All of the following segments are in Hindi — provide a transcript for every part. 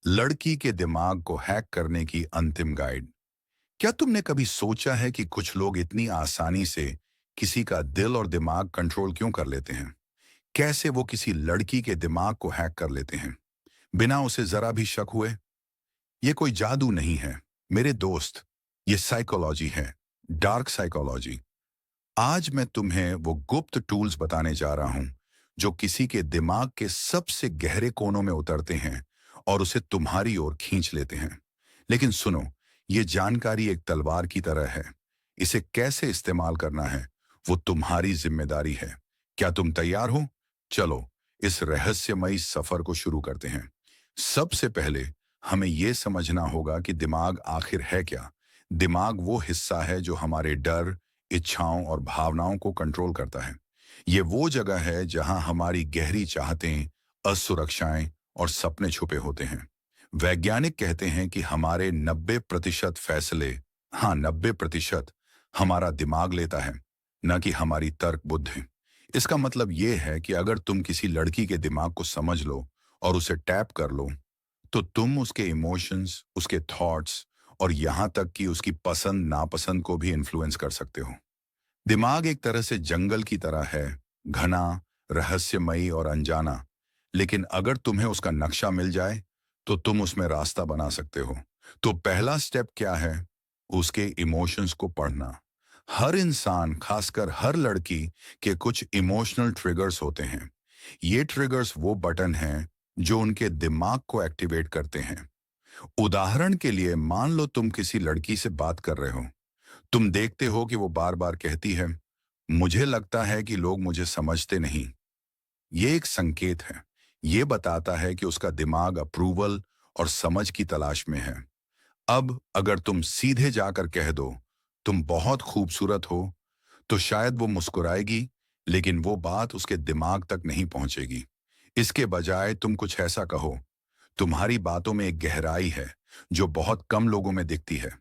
लड़की के दिमाग को हैक करने की अंतिम गाइड। क्या तुमने कभी सोचा है कि कुछ लोग इतनी आसानी से किसी का दिल और दिमाग कंट्रोल क्यों कर लेते हैं? कैसे वो किसी लड़की के दिमाग को हैक कर लेते हैं बिना उसे जरा भी शक हुए? ये कोई जादू नहीं है मेरे दोस्त, ये साइकोलॉजी है, डार्क साइकोलॉजी। आज मैं तुम्हें वो गुप्त टूल्स बताने जा रहा हूं जो किसी के दिमाग के सबसे गहरे कोनों में उतरते हैं और उसे तुम्हारी ओर खींच लेते हैं। लेकिन सुनो, ये जानकारी एक तलवार की तरह है। इसे कैसे इस्तेमाल करना है वो तुम्हारी जिम्मेदारी है। क्या तुम तैयार हो? चलो इस रहस्यमयी सफर को शुरू करते हैं। सबसे पहले हमें यह समझना होगा कि दिमाग आखिर है क्या। दिमाग वो हिस्सा है जो हमारे डर, इच्छाओं और भावनाओं को कंट्रोल करता है। ये वो जगह है जहां हमारी गहरी चाहतें, असुरक्षाएं और सपने छुपे होते हैं। वैज्ञानिक कहते हैं कि हमारे 90% फैसले, हाँ 90%, हमारा दिमाग लेता है, न कि हमारी तर्क बुद्धि। इसका मतलब यह है कि अगर तुम किसी लड़की के दिमाग को समझ लो और उसे टैप कर लो, तो तुम उसके इमोशंस, उसके थॉट्स और यहां तक कि उसकी पसंद नापसंद को भी इन्फ्लुएंस कर सकते हो। दिमाग एक तरह से जंगल की तरह है, घना, रहस्यमयी और अनजाना। लेकिन अगर तुम्हें उसका नक्शा मिल जाए तो तुम उसमें रास्ता बना सकते हो। तो पहला स्टेप क्या है? उसके इमोशंस को पढ़ना। हर इंसान, खासकर हर लड़की, के कुछ इमोशनल ट्रिगर्स होते हैं। ये ट्रिगर्स वो बटन हैं जो उनके दिमाग को एक्टिवेट करते हैं। उदाहरण के लिए, मान लो तुम किसी लड़की से बात कर रहे हो। तुम देखते हो कि वो बार बार कहती है, मुझे लगता है कि लोग मुझे समझते नहीं। ये एक संकेत है। ये बताता है कि उसका दिमाग अप्रूवल और समझ की तलाश में है। अब अगर तुम सीधे जाकर कह दो, तुम बहुत खूबसूरत हो, तो शायद वो मुस्कुराएगी, लेकिन वो बात उसके दिमाग तक नहीं पहुंचेगी। इसके बजाय तुम कुछ ऐसा कहो, तुम्हारी बातों में एक गहराई है जो बहुत कम लोगों में दिखती है।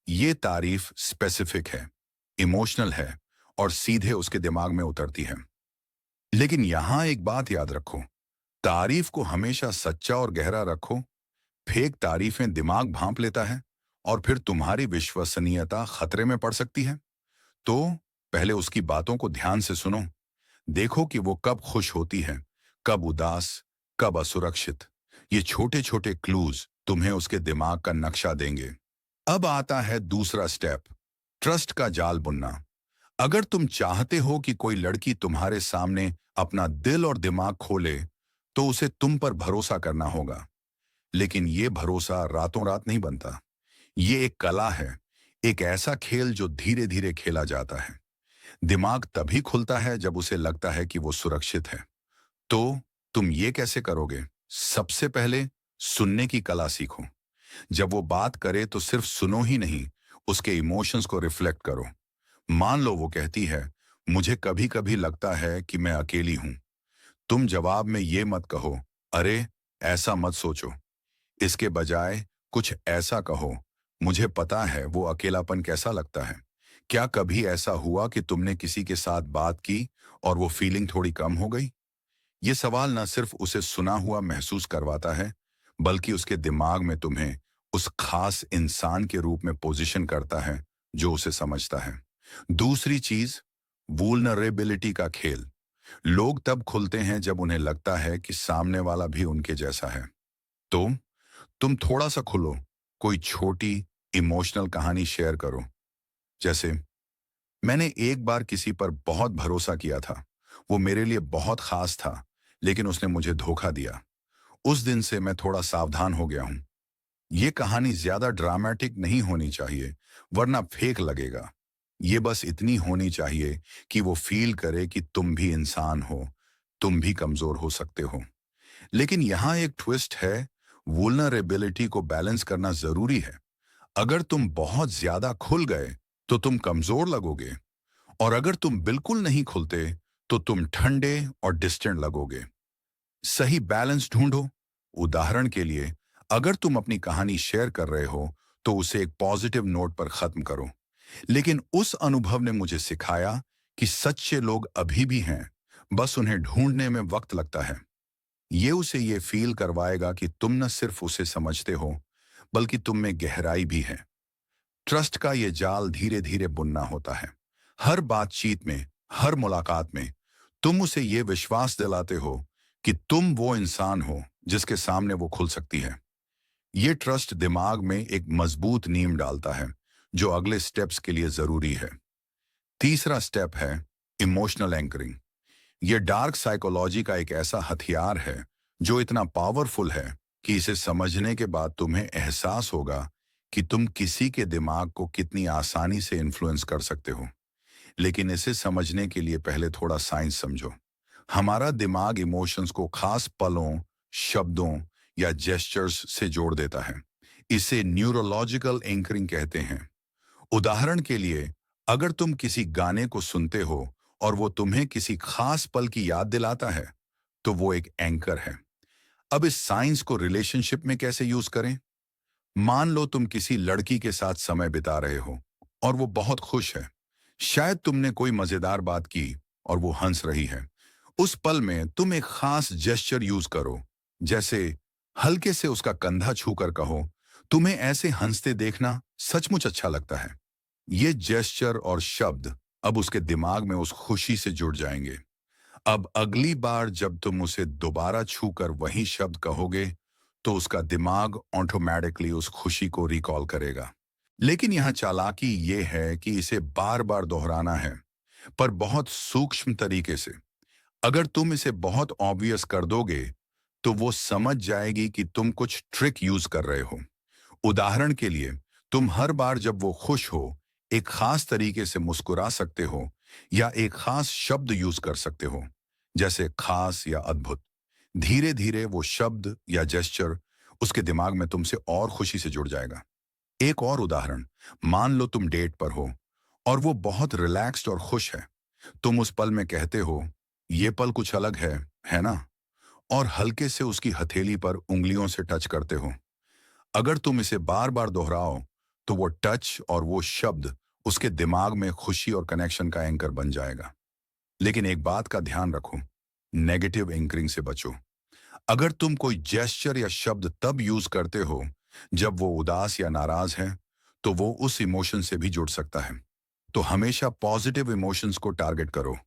ये तारीफ स्पेसिफिक है, इमोशनल है और सीधे उसके दिमाग में उतरती है। लेकिन यहां एक बात याद रखो, तारीफ को हमेशा सच्चा और गहरा रखो। फेक तारीफें दिमाग भांप लेता है और फिर तुम्हारी विश्वसनीयता खतरे में पड़ सकती है। तो पहले उसकी बातों को ध्यान से सुनो। देखो कि वो कब खुश होती है, कब उदास, कब असुरक्षित। ये छोटे छोटे क्लूज तुम्हें उसके दिमाग का नक्शा देंगे। अब आता है दूसरा स्टेप, ट्रस्ट का जाल बुनना। अगर तुम चाहते हो कि कोई लड़की तुम्हारे सामने अपना दिल और दिमाग खोले, तो उसे तुम पर भरोसा करना होगा। लेकिन ये भरोसा रातों रात नहीं बनता। ये एक कला है, एक ऐसा खेल जो धीरे धीरे खेला जाता है। दिमाग तभी खुलता है जब उसे लगता है कि वो सुरक्षित है। तो तुम ये कैसे करोगे? सबसे पहले सुनने की कला सीखो। जब वो बात करे तो सिर्फ सुनो ही नहीं, उसके इमोशंस को रिफ्लेक्ट करो। मान लो वो कहती है, मुझे कभी कभी लगता है कि मैं अकेली हूं। तुम जवाब में ये मत कहो, अरे ऐसा मत सोचो। इसके बजाय कुछ ऐसा कहो, मुझे पता है वो अकेलापन कैसा लगता है। क्या कभी ऐसा हुआ कि तुमने किसी के साथ बात की और वो फीलिंग थोड़ी कम हो गई? ये सवाल न सिर्फ उसे सुना हुआ महसूस करवाता है, बल्कि उसके दिमाग में तुम्हें उस खास इंसान के रूप में पोजीशन करता है जो उसे समझता है। दूसरी चीज, वुल्नरेबिलिटी का खेल। लोग तब खुलते हैं जब उन्हें लगता है कि सामने वाला भी उनके जैसा है। तो तुम थोड़ा सा खुलो, कोई छोटी इमोशनल कहानी शेयर करो। जैसे, मैंने एक बार किसी पर बहुत भरोसा किया था। वो मेरे लिए बहुत खास था, लेकिन उसने मुझे धोखा दिया। उस दिन से मैं थोड़ा सावधान हो गया हूं। ये कहानी ज्यादा ड्रामेटिक नहीं होनी चाहिए, वरना फेक लगेगा। ये बस इतनी होनी चाहिए कि वो फील करे कि तुम भी इंसान हो, तुम भी कमजोर हो सकते हो। लेकिन यहाँ एक ट्विस्ट है, वुल्नरेबिलिटी को बैलेंस करना जरूरी है। अगर तुम बहुत ज्यादा खुल गए तो तुम कमजोर लगोगे, और अगर तुम बिल्कुल नहीं खुलते तो तुम ठंडे और डिस्टेंट लगोगे। सही बैलेंस ढूंढो। उदाहरण के लिए, अगर तुम अपनी कहानी शेयर कर रहे हो तो उसे एक पॉजिटिव नोट पर खत्म करो। लेकिन उस अनुभव ने मुझे सिखाया कि सच्चे लोग अभी भी हैं, बस उन्हें ढूंढने में वक्त लगता है। ये उसे ये फील करवाएगा कि तुम न सिर्फ उसे समझते हो, बल्कि तुम में गहराई भी है। ट्रस्ट का ये जाल धीरे धीरे बुनना होता है। हर बातचीत में, हर मुलाकात में तुम उसे ये विश्वास दिलाते हो कि तुम वो इंसान हो जिसके सामने वो खुल सकती है। ये ट्रस्ट दिमाग में एक मजबूत नींव डालता है, जो अगले स्टेप्स के लिए जरूरी है। तीसरा स्टेप है इमोशनल एंकरिंग। ये डार्क साइकोलॉजी का एक ऐसा हथियार है जो इतना पावरफुल है कि इसे समझने के बाद तुम्हें एहसास होगा कि तुम किसी के दिमाग को कितनी आसानी से इन्फ्लुएंस कर सकते हो। लेकिन इसे समझने के लिए पहले थोड़ा साइंस समझो। हमारा दिमाग इमोशंस को खास पलों, शब्दों या जेस्चर्स से जोड़ देता है। इसे न्यूरोलॉजिकल एंकरिंग कहते हैं। उदाहरण के लिए, अगर तुम किसी गाने को सुनते हो और वो तुम्हें किसी खास पल की याद दिलाता है, तो वो एक एंकर है। अब इस साइंस को रिलेशनशिप में कैसे यूज करें? मान लो तुम किसी लड़की के साथ समय बिता रहे हो और वो बहुत खुश है। शायद तुमने कोई मजेदार बात की और वो हंस रही है। उस पल में तुम एक खास जेस्चर यूज करो, जैसे हल्के से उसका कंधा छूकर कहो, तुम्हें ऐसे हंसते देखना सचमुच अच्छा लगता है। ये जेस्चर और शब्द अब उसके दिमाग में उस खुशी से जुड़ जाएंगे। अब अगली बार जब तुम उसे दोबारा छूकर वही शब्द कहोगे, तो उसका दिमाग ऑटोमेटिकली उस खुशी को रिकॉल करेगा। लेकिन यहाँ चालाकी ये है कि इसे बार बार दोहराना है, पर बहुत सूक्ष्म तरीके से। अगर तुम इसे बहुत ऑब्वियस कर दोगे, तो वो समझ जाएगी कि तुम कुछ ट्रिक यूज कर रहे हो। उदाहरण के लिए, तुम हर बार जब वो खुश हो, एक खास तरीके से मुस्कुरा सकते हो या एक खास शब्द यूज कर सकते हो, जैसे खास या अद्भुत। धीरे धीरे वो शब्द या जेस्चर उसके दिमाग में तुमसे और खुशी से जुड़ जाएगा। एक और उदाहरण, मान लो तुम डेट पर हो और वो बहुत रिलैक्स्ड और खुश है। तुम उस पल में कहते हो, ये पल कुछ अलग है ना? और हल्के से उसकी हथेली पर उंगलियों से टच करते हो। अगर तुम इसे बार बार दोहराओ, तो वो टच और वो शब्द उसके दिमाग में खुशी और कनेक्शन का एंकर बन जाएगा। लेकिन एक बात का ध्यान रखो, नेगेटिव एंकरिंग से बचो। अगर तुम कोई जेस्चर या शब्द तब यूज करते हो जब वो उदास या नाराज है, तो वो उस इमोशन से भी जुड़ सकता है। तो हमेशा पॉजिटिव इमोशंस को टारगेट करो।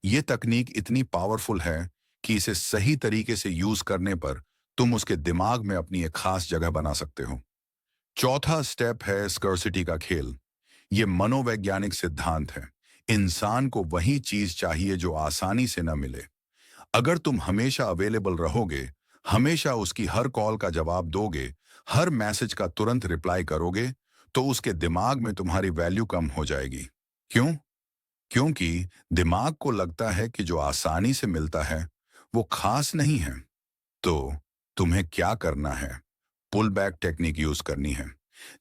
ये तकनीक इतनी पावरफुल है कि इसे सही तरीके से यूज करने पर तुम उसके दिमाग में अपनी एक खास जगह बना सकते हो। चौथा स्टेप है स्कर्सिटी का खेल। ये मनोवैज्ञानिक सिद्धांत है। इंसान को वही चीज चाहिए जो आसानी से न मिले। अगर तुम हमेशा अवेलेबल रहोगे, हमेशा उसकी हर कॉल का जवाब दोगे, हर मैसेज का तुरंत रिप्लाई करोगे, तो उसके दिमाग में तुम्हारी वैल्यू कम हो जाएगी। क्यों? क्योंकि दिमाग को लगता है कि जो आसानी से मिलता है, वो खास नहीं है। तो तुम्हें क्या करना है? पुल बैक टेक्निक यूज करनी है।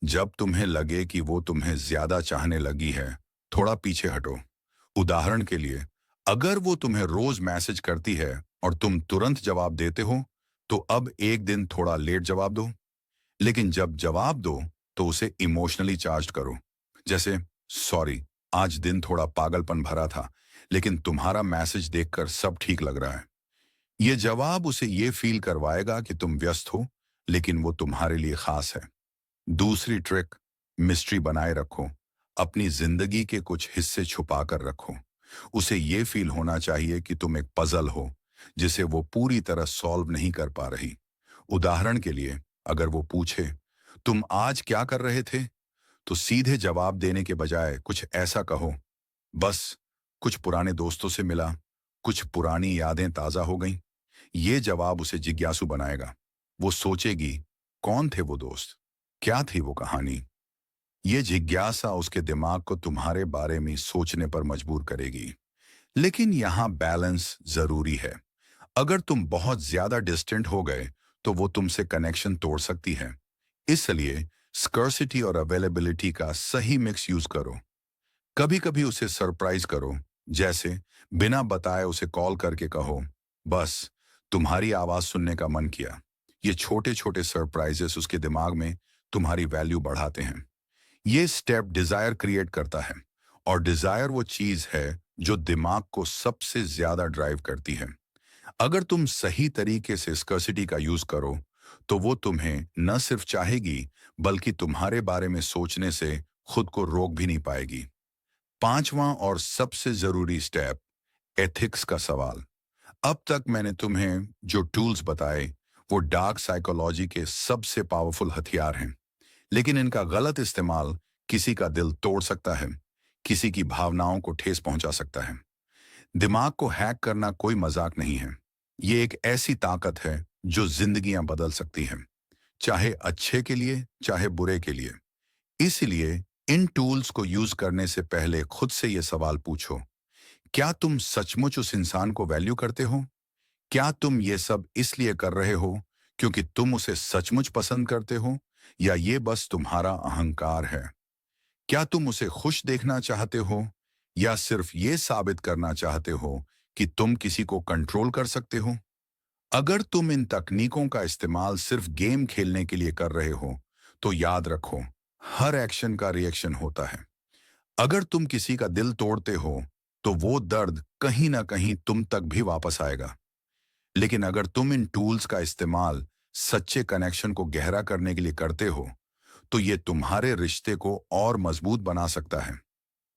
जब तुम्हें लगे कि वो तुम्हें ज्यादा चाहने लगी है, थोड़ा पीछे हटो। उदाहरण के लिए, अगर वो तुम्हें रोज मैसेज करती है और तुम तुरंत जवाब देते हो, तो अब एक दिन थोड़ा लेट जवाब दो। लेकिन जब जवाब दो, तो उसे इमोशनली चार्ज करो। जैसे, सॉरी, आज दिन थोड़ा पागलपन भरा था, लेकिन तुम्हारा मैसेज देखकर सब ठीक लग रहा है। ये जवाब उसे ये फील करवाएगा कि तुम व्यस्त हो, लेकिन वो तुम्हारे लिए खास है। दूसरी ट्रिक, मिस्ट्री बनाए रखो। अपनी जिंदगी के कुछ हिस्से छुपा कर रखो। उसे ये फील होना चाहिए कि तुम एक पजल हो, जिसे वो पूरी तरह सॉल्व नहीं कर पा रही। उदाहरण के लिए, अगर वो पूछे, तुम आज क्या कर रहे थे, तो सीधे जवाब देने के बजाय कुछ ऐसा कहो, बस कुछ पुराने दोस्तों से मिला, कुछ पुरानी यादें ताजा हो गईं। ये जवाब उसे जिज्ञासु बनाएगा। वो सोचेगी, कौन थे वो दोस्त, क्या थी वो कहानी। ये जिज्ञासा उसके दिमाग को तुम्हारे बारे में सोचने पर मजबूर करेगी। लेकिन यहाँ बैलेंस जरूरी है। अगर तुम बहुत ज्यादा डिस्टेंट हो गए, तो वो तुमसे कनेक्शन तोड़ सकती है। इसलिए स्कर्सिटी और अवेलेबिलिटी का सही मिक्स यूज करो। कभी कभी उसे सरप्राइज करो, जैसे बिना बताए उसे कॉल करके कहो, बस तुम्हारी आवाज सुनने का मन किया। ये छोटे छोटे सरप्राइजेस उसके दिमाग में तुम्हारी वैल्यू बढ़ाते हैं। ये स्टेप डिजायर क्रिएट करता है, और डिजायर वो चीज है जो दिमाग को सबसे ज्यादा ड्राइव करती है। अगर तुम सही तरीके से स्कर्सिटी का यूज करो, तो वो तुम्हें न सिर्फ चाहेगी, बल्कि तुम्हारे बारे में सोचने से खुद को रोक भी नहीं पाएगी। पांचवां और सबसे जरूरी स्टेप, एथिक्स का सवाल। अब तक मैंने तुम्हें जो टूल्स बताए, वो डार्क साइकोलॉजी के सबसे पावरफुल हथियार हैं। लेकिन इनका गलत इस्तेमाल किसी का दिल तोड़ सकता है, किसी की भावनाओं को ठेस पहुंचा सकता है। दिमाग को हैक करना कोई मजाक नहीं है। ये एक ऐसी ताकत है जो जिंदगियां बदल सकती है, चाहे अच्छे के लिए, चाहे बुरे के लिए। इसलिए इन टूल्स को यूज करने से पहले खुद से ये सवाल पूछो, क्या तुम सचमुच उस इंसान को वैल्यू करते हो? क्या तुम ये सब इसलिए कर रहे हो क्योंकि तुम उसे सचमुच पसंद करते हो, या ये बस तुम्हारा अहंकार है? क्या तुम उसे खुश देखना चाहते हो, या सिर्फ ये साबित करना चाहते हो कि तुम किसी को कंट्रोल कर सकते हो? अगर तुम इन तकनीकों का इस्तेमाल सिर्फ गेम खेलने के लिए कर रहे हो, तो याद रखो, हर एक्शन का रिएक्शन होता है। अगर तुम किसी का दिल तोड़ते हो, तो वो दर्द कहीं ना कहीं तुम तक भी वापस आएगा। लेकिन अगर तुम इन टूल्स का इस्तेमाल सच्चे कनेक्शन को गहरा करने के लिए करते हो, तो ये तुम्हारे रिश्ते को और मजबूत बना सकता है।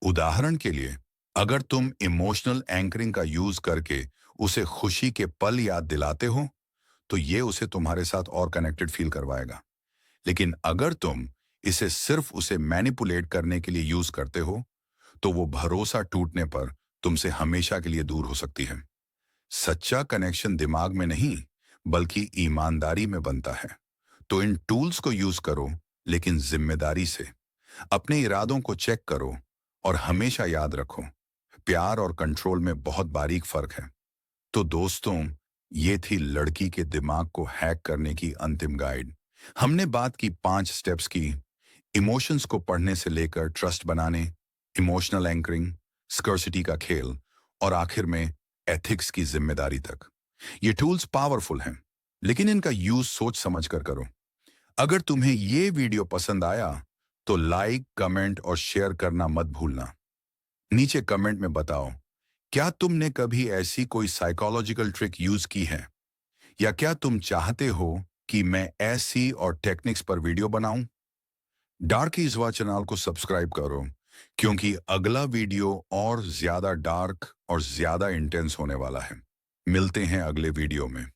उदाहरण के लिए, अगर तुम इमोशनल एंकरिंग का यूज करके उसे खुशी के पल याद दिलाते हो, तो ये उसे तुम्हारे साथ और कनेक्टेड फील करवाएगा। लेकिन अगर तुम इसे सिर्फ उसे मैनिपुलेट करने के लिए यूज करते हो, तो वो भरोसा टूटने पर तुमसे हमेशा के लिए दूर हो सकती है। सच्चा कनेक्शन दिमाग में नहीं, बल्कि ईमानदारी में बनता है। तो इन टूल्स को यूज करो, लेकिन जिम्मेदारी से। अपने इरादों को चेक करो, और हमेशा याद रखो, प्यार और कंट्रोल में बहुत बारीक फर्क है। तो दोस्तों, ये थी लड़की के दिमाग को हैक करने की अंतिम गाइड। हमने बात की 5 स्टेप्स की, इमोशंस को पढ़ने से लेकर ट्रस्ट बनाने, इमोशनल एंकरिंग, स्कर्सिटी का खेल, और आखिर में एथिक्स की जिम्मेदारी तक। ये टूल्स पावरफुल हैं, लेकिन इनका यूज सोच समझ कर करो। अगर तुम्हें ये वीडियो पसंद आया, तो लाइक, कमेंट और शेयर करना मत भूलना। नीचे कमेंट में बताओ, क्या तुमने कभी ऐसी कोई साइकोलॉजिकल ट्रिक यूज की है, या क्या तुम चाहते हो कि मैं ऐसी और टेक्निक्स पर वीडियो बनाऊं? डार्कीज़वा चैनल को सब्सक्राइब करो, क्योंकि अगला वीडियो और ज्यादा डार्क और ज्यादा इंटेंस होने वाला है। मिलते हैं अगले वीडियो में।